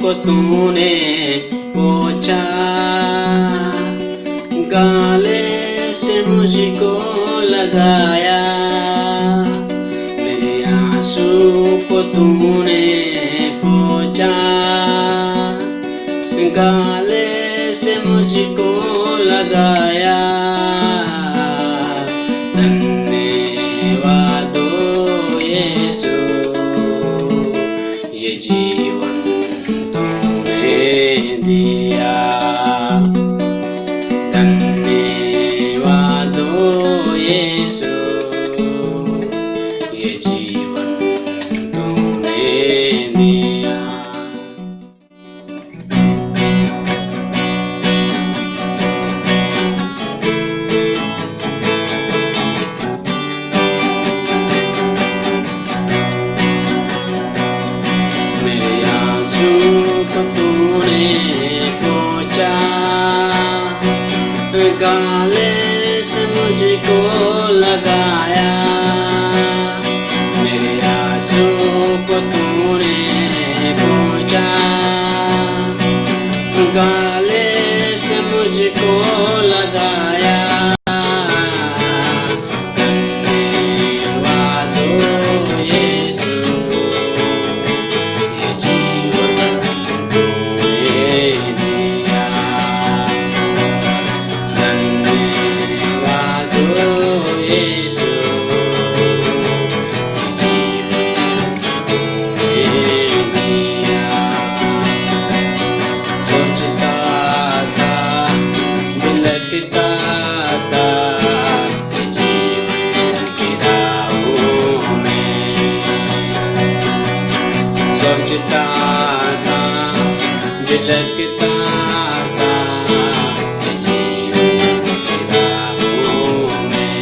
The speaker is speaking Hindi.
को तूने पोंछा, गाले से मुझको लगाया। मेरे आंसू को तूने पोंछा, गाले से मुझको लगाया। धन्यवाद हो यीशु, ये जीवन तूने दिया। धन्यवाद हो यीशु, ये जीवन तूने दिया। गाले से मुझको लगाया। मेरे आंसू को तूने पोंछा, गाले से मुझको लगाया। धन्यवाद हो यीशु, ये जीवन तूने दिया। सोचता था, बिलखता था कि जीवन की राहों में